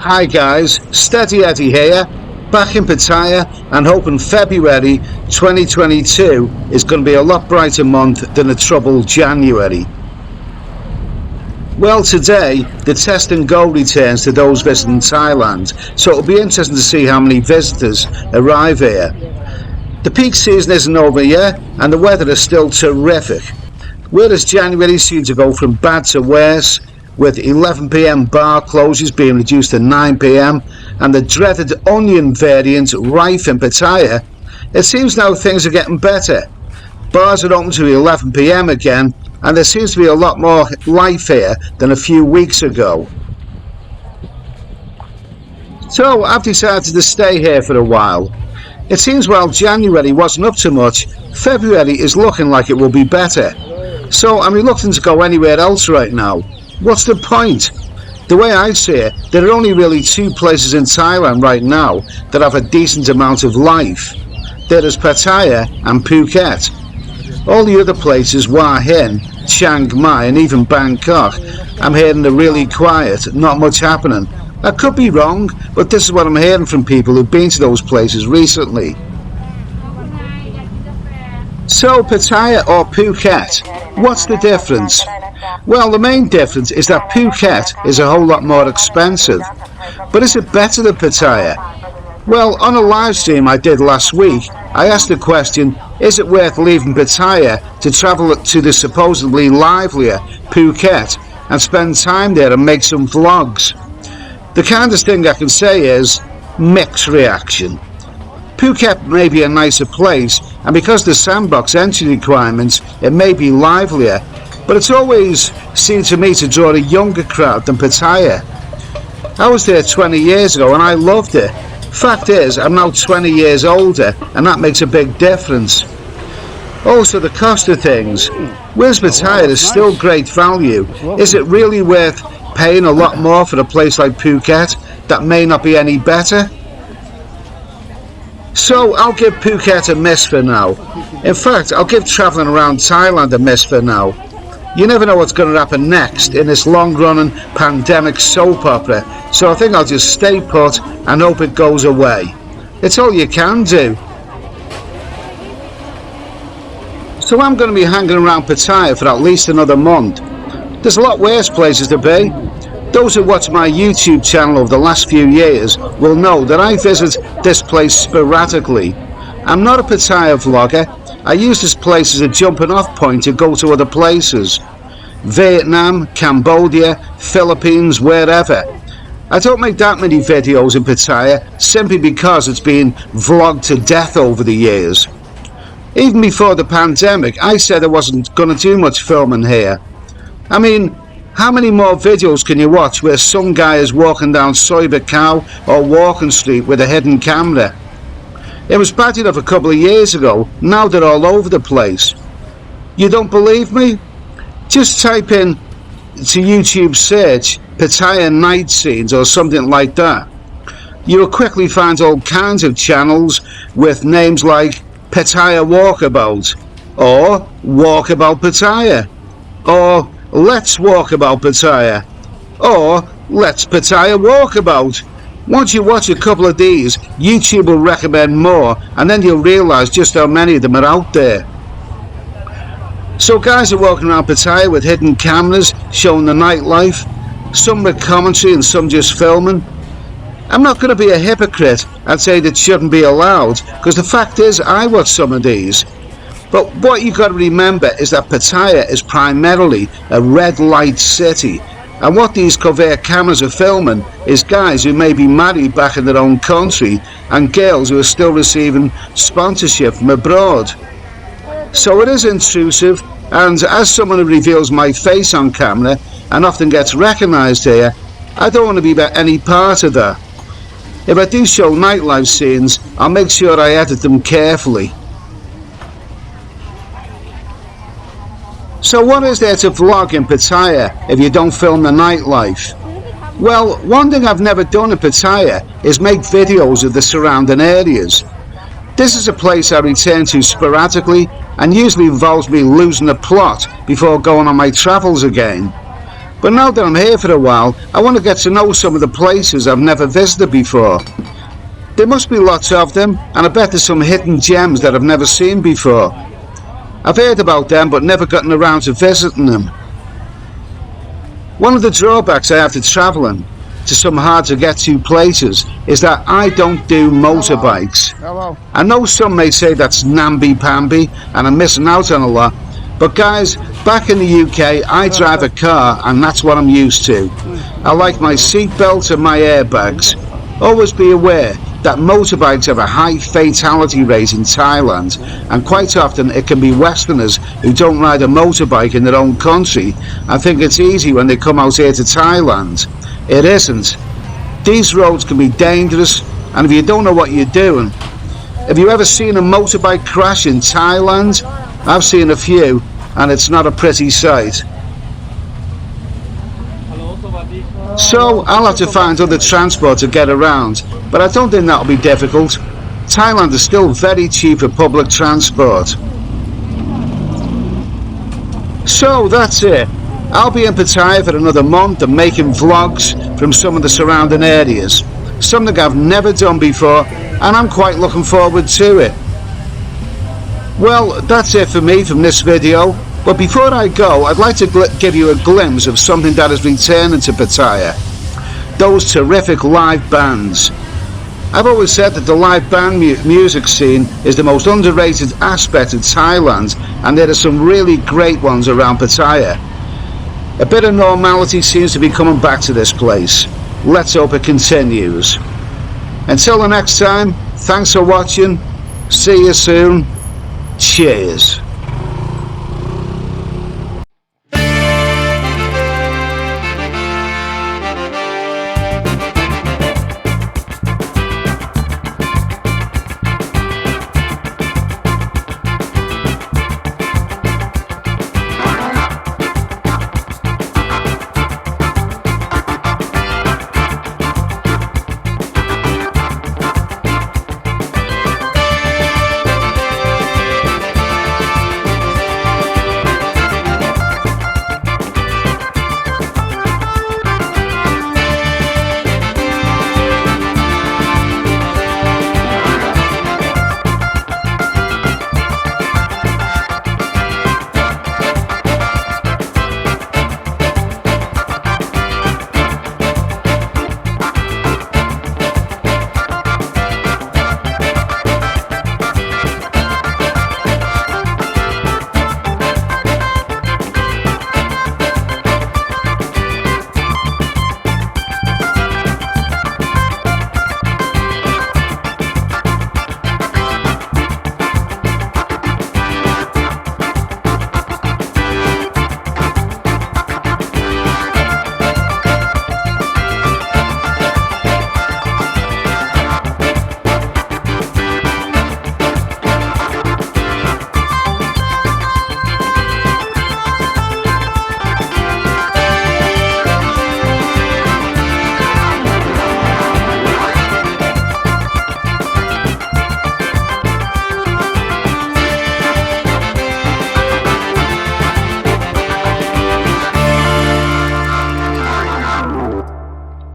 Hi guys, Steady Eddie here, back in Pattaya and hoping February 2022 is going to be a lot brighter month than a troubled January. Well, today the test and go returns to those visiting Thailand, so it'll be interesting to see how many visitors arrive here. The peak season isn't over yet and the weather is still terrific. Whereas January seemed to go from bad to worse, with 11 PM bar closures being reduced to 9 PM and the dreaded onion variant rife in Pattaya, it seems now things are getting better. Bars are open to 11 PM again and there seems to be a lot more life here than a few weeks ago. So I've decided to stay here for a while. It seems while January wasn't up to much, February is looking like it will be better. So I'm reluctant to go anywhere else right now. What's the point? The way I see it, there are only really two places in Thailand right now that have a decent amount of life. There is Pattaya and Phuket. All the other places, Hua Hin, Chiang Mai and even Bangkok, I'm hearing are really quiet, not much happening. I could be wrong, but this is what I'm hearing from people who've been to those places recently. So Pattaya or Phuket, what's the difference? Well, the main difference is that Phuket is a whole lot more expensive. But is it better than Pattaya? Well, on a live stream I did last week, I asked the question, is it worth leaving Pattaya to travel to the supposedly livelier Phuket and spend time there and make some vlogs? The kindest thing I can say is, mixed reaction. Phuket may be a nicer place, and because the sandbox entry requirements, it may be livelier, but it's always seemed to me to draw a younger crowd than Pattaya. I was there 20 years ago and I loved it. Fact is, I'm now 20 years older and that makes a big difference. Also the cost of things. Whereas Pattaya is still great value, is it really worth paying a lot more for a place like Phuket that may not be any better? So I'll give Phuket a miss for now. In fact, I'll give travelling around Thailand a miss for now. You never know what's going to happen next in this long-running pandemic soap opera, so I think I'll just stay put and hope it goes away. It's all you can do. So I'm going to be hanging around Pattaya for at least another month. There's a lot worse places to be. Those who watch my YouTube channel over the last few years will know that I visit this place sporadically. I'm not a Pattaya vlogger. I use this place as a jumping off point to go to other places. Vietnam, Cambodia, Philippines, wherever. I don't make that many videos in Pattaya simply because it's been vlogged to death over the years. Even before the pandemic, I said I wasn't going to do much filming here. I mean, how many more videos can you watch where some guy is walking down Soyba Cow or Walking Street with a hidden camera? It was bad enough a couple of years ago, now they're all over the place. You don't believe me? Just type in to YouTube search Pattaya night scenes or something like that. You will quickly find all kinds of channels with names like Pattaya Walkabout, or Walkabout Pattaya, or Let's Walk About Pattaya, or Let's Pattaya Walkabout. Once you watch a couple of these, YouTube will recommend more and then you'll realise just how many of them are out there. So guys are walking around Pattaya with hidden cameras showing the nightlife, some with commentary and some just filming. I'm not going to be a hypocrite and say that shouldn't be allowed, because the fact is I watch some of these. But what you've got to remember is that Pattaya is primarily a red light city, and what these covert cameras are filming is guys who may be married back in their own country and girls who are still receiving sponsorship from abroad. So it is intrusive, and as someone who reveals my face on camera and often gets recognised here, I don't want to be any part of that. If I do show nightlife scenes, I'll make sure I edit them carefully. So what is there to vlog in Pattaya if you don't film the nightlife? Well, one thing I've never done in Pattaya is make videos of the surrounding areas. This is a place I return to sporadically and usually involves me losing the plot before going on my travels again. But now that I'm here for a while, I want to get to know some of the places I've never visited before. There must be lots of them, and I bet there's some hidden gems that I've never seen before. I've heard about them but never gotten around to visiting them. One of the drawbacks I have to travelling to some hard to get to places is that I don't do motorbikes. Hello. I know some may say that's namby-pamby and I'm missing out on a lot, but guys, back in the UK I drive a car and that's what I'm used to. I like my seatbelt and my airbags. Always be aware that motorbikes have a high fatality rate in Thailand, and quite often it can be Westerners who don't ride a motorbike in their own country and think it's easy when they come out here to Thailand. It isn't. These roads can be dangerous, and if you don't know what you're doing. Have you ever seen a motorbike crash in Thailand? I've seen a few, and it's not a pretty sight. So I'll have to find other transport to get around, but I don't think that'll be difficult. Thailand is still very cheap for public transport. So that's it. I'll be in Pattaya for another month and making vlogs from some of the surrounding areas. Something I've never done before, and I'm quite looking forward to it. Well, that's it for me from this video. But before I go, I'd like to give you a glimpse of something that is returning to Pattaya. Those terrific live bands. I've always said that the live band music scene is the most underrated aspect of Thailand, and there are some really great ones around Pattaya. A bit of normality seems to be coming back to this place. Let's hope it continues. Until the next time, thanks for watching. See you soon. Cheers.